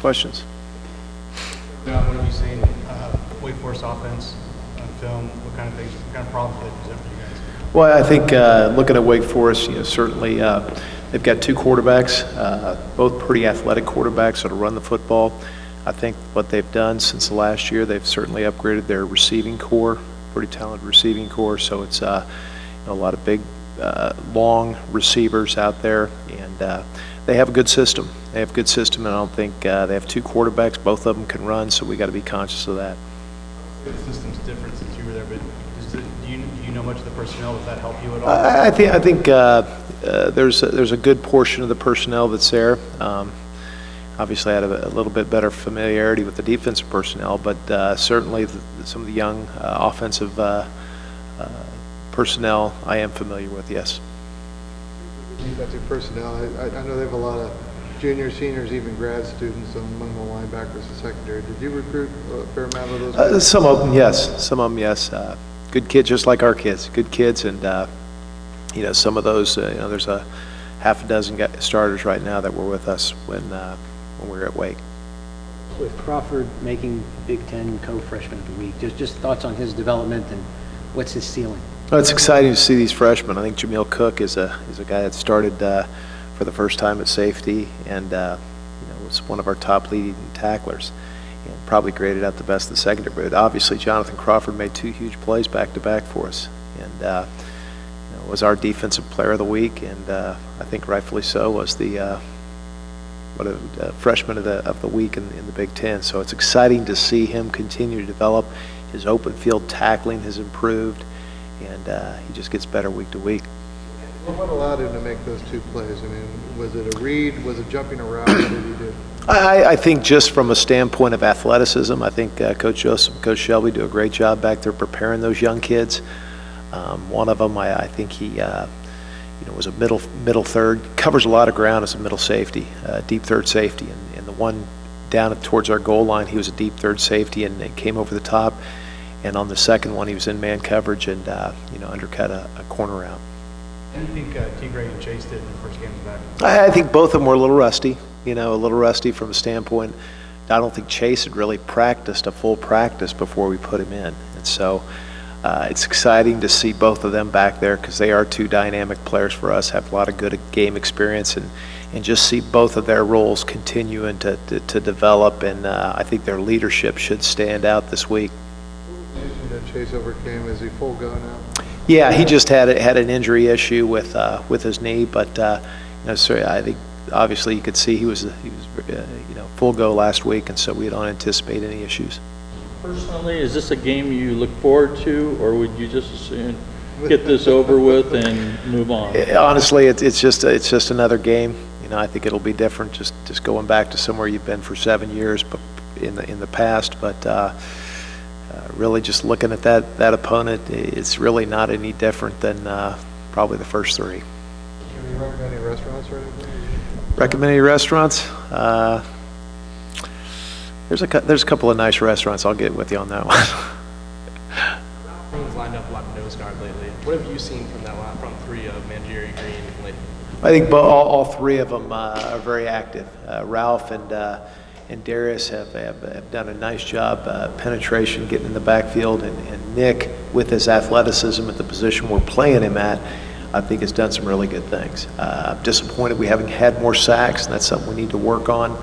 Questions? What have you seen Wake Forest offense on film? What kind of things, what kind of problems do they present for you guys? Well, I think looking at Wake Forest, certainly they've got two quarterbacks, both pretty athletic quarterbacks that'll run the football. I think what they've done since the last year, they've certainly upgraded their receiving core, pretty talented receiving core. So it's a lot of big, long receivers out there, and they have a good system. They have a good system, and I don't think they have two quarterbacks. Both of them can run, so we got to be conscious of that. The system's different since you were there, but do you know much of the personnel? Does that help you at all? I think there's a good portion of the personnel that's there. Obviously, I had a little bit better familiarity with the defensive personnel, but certainly some of the young offensive personnel I am familiar with, yes. Defensive personnel, I know they have a lot of juniors, seniors, even grad students among the linebackers and secondary. Did you recruit a fair amount of those? Some of them, yes. Some of them, yes. Good kids, just like our kids. Good kids, and some of those. There's a half a dozen starters right now that were with us when we were at Wake. With Crawford making Big Ten co-freshman of the week, just thoughts on his development and what's his ceiling? Well, it's exciting to see these freshmen. I think Jameel Cook is a guy that started for the first time at safety, and was one of our top leading tacklers, and probably graded out the best in the secondary. But obviously, Jonathan Crawford made two huge plays back to back for us, and was our defensive player of the week, and I think rightfully so was the freshman of the week in the Big Ten. So it's exciting to see him continue to develop. His open field tackling has improved, and he just gets better week to week. What allowed him to make those two plays? I mean, was it a read? Was it jumping around? What did he do? I think just from a standpoint of athleticism, I think Coach Joseph and Coach Shelby do a great job back there preparing those young kids. One of them, I think he was a middle third, covers a lot of ground as a middle safety, deep third safety, and the one down towards our goal line, he was a deep third safety, and it came over the top. And on the second one, he was in man coverage and undercut a corner out. How do you think T. Gray and Chase did in the first games back? I think both of them were a little rusty. A little rusty from a standpoint. I don't think Chase had really practiced a full practice before we put him in, and so it's exciting to see both of them back there because they are two dynamic players for us. Have a lot of good game experience, and just see both of their roles continuing to develop. And I think their leadership should stand out this week. That Chase overcame, is he full go now? Yeah, he just had an injury issue with his knee, but so I think obviously you could see he was full go last week, and so we don't anticipate any issues. Personally, is this a game you look forward to, or would you just as soon get this over with and move on? Honestly, it's just another game. I think it'll be different, just going back to somewhere you've been for 7 years, but in the past, but. Really just looking at that opponent, it's really not any different than probably the first three. Can you recommend any restaurants or anything? Recommend any restaurants? There's a couple of nice restaurants. I'll get with you on that one. Everyone's lined up a lot of nose guard lately. What have you seen from that front three of Mangieri, Green, and Layton? I think all three of them are very active. Ralph and Darius have done a nice job penetration, getting in the backfield, and Nick, with his athleticism at the position we're playing him at, I think has done some really good things. I'm disappointed we haven't had more sacks, and that's something we need to work on.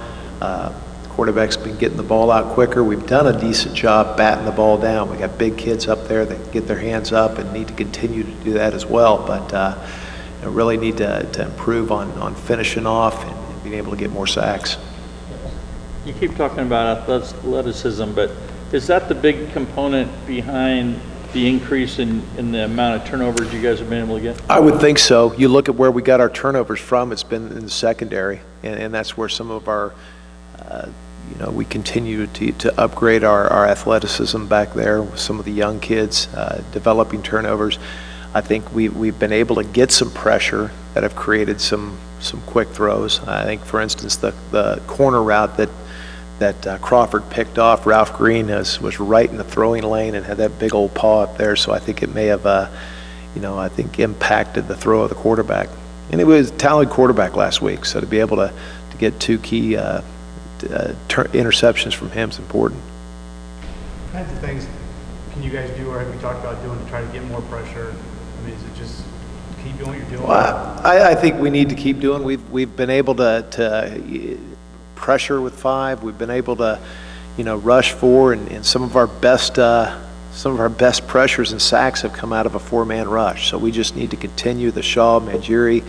Quarterback's been getting the ball out quicker. We've done a decent job batting the ball down. We got big kids up there that get their hands up and need to continue to do that as well, but really need to improve on finishing off and being able to get more sacks. You keep talking about athleticism, but is that the big component behind the increase in the amount of turnovers you guys have been able to get? I would think so. You look at where we got our turnovers from, it's been in the secondary, and that's where some of our, we continue to upgrade our athleticism back there with some of the young kids developing turnovers. I think we've been able to get some pressure that have created some quick throws. I think, for instance, the corner route that Crawford picked off, Ralph Green was right in the throwing lane and had that big old paw up there, so I think it may have, I think impacted the throw of the quarterback. And it was a talented quarterback last week, so to be able to get two key interceptions from him is important. What kinds of things can you guys do, or have you talked about doing to try to get more pressure? I mean, is it just keep doing what you're doing? Well, I think we need to keep doing. We've been able to pressure with 5. We've been able to, rush 4, and some of our best pressures and sacks have come out of a 4-man rush. So we just need to continue the Shaw, Mangieri,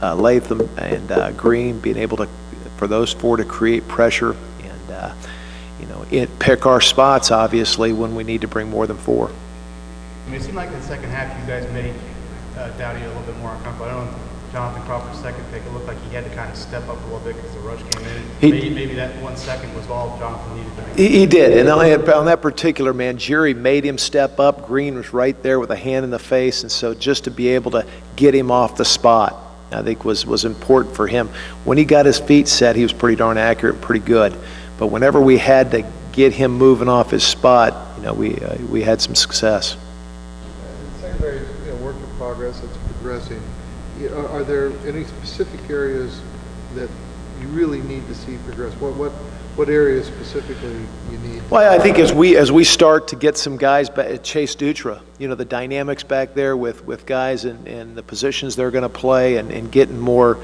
Latham, and Green being able to, for those 4 to create pressure and pick our spots obviously when we need to bring more than 4. I mean, it seemed like in the second half you guys made Dowdy a little bit more uncomfortable. I don't know, Jonathan Crawford's second pick, it looked like he had to kind of step up a little bit because the rush came in. Maybe that 1 second was all Jonathan needed to make. He did, and on that particular man, Jerry made him step up. Green was right there with a hand in the face, and so just to be able to get him off the spot, I think was important for him. When he got his feet set, he was pretty darn accurate and pretty good. But whenever we had to get him moving off his spot, we had some success. Secondary is work in progress. It's progressing. Are there any specific areas that you really need to see progress? What areas specifically you need? Well, I think as we start to get some guys back, Chase Dutra, the dynamics back there with guys and the positions they're going to play and getting more.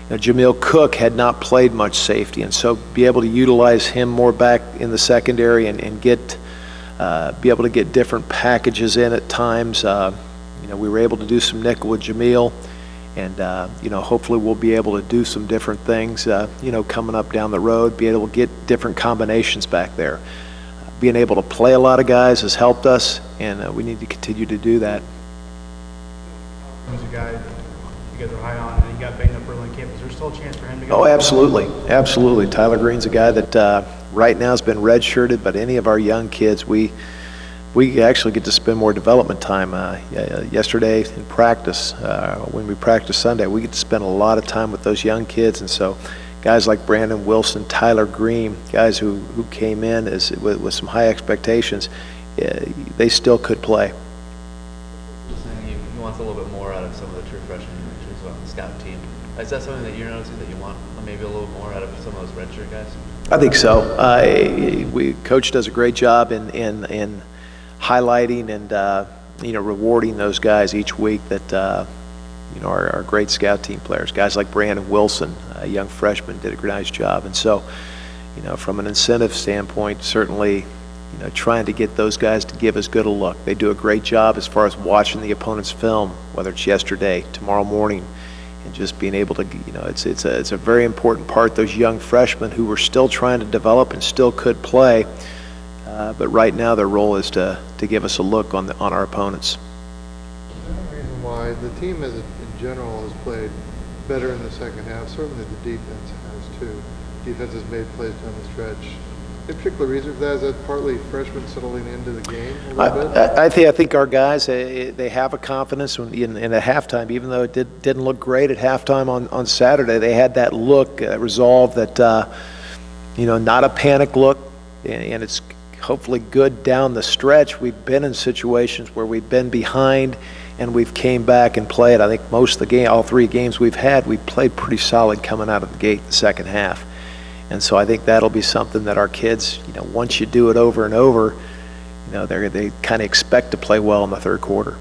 Jameel Cook had not played much safety, and so be able to utilize him more back in the secondary and be able to get different packages in at times. We were able to do some nickel with Jameel. And, hopefully we'll be able to do some different things, coming up down the road, be able to get different combinations back there. Being able to play a lot of guys has helped us, and we need to continue to do that. There's a guy that you guys are high on, and he got banged up early in camp. Is there still a chance for him to go? Oh, absolutely. Absolutely. Tyler Green's a guy that right now has been redshirted, but any of our young kids, we actually get to spend more development time. Yesterday in practice, when we practice Sunday, we get to spend a lot of time with those young kids. And so guys like Brandon Wilson, Tyler Green, guys who came in with some high expectations, they still could play. He wants a little bit more out of some of the true freshmen as well, the scout team. Is that something that you're noticing that you want maybe a little more out of some of those redshirt guys? I think so. Coach does a great job in highlighting and rewarding those guys each week that are great scout team players. Guys like Brandon Wilson, a young freshman, did a nice job. And so, from an incentive standpoint, certainly, trying to get those guys to give as good a look. They do a great job as far as watching the opponent's film, whether it's yesterday, tomorrow morning, and just being able to, it's a very important part. Those young freshmen who were still trying to develop and still could play. But right now their role is to give us a look on our opponents. Is there any reason why the team in general has played better in the second half? Certainly the defense has too. Defense has made plays down the stretch. Any particular reason for that? Is that partly freshmen settling into the game a little bit? I think our guys, they have a confidence in a halftime, even though it didn't look great at halftime on Saturday. They had that look, resolve that, not a panic look, and it's hopefully good down the stretch. We've been in situations where we've been behind and we've came back and played. I think most of the game, all 3 games we've had, we played pretty solid coming out of the gate the second half. And so I think that'll be something that our kids, once you do it over and over, they kind of expect to play well in the third quarter.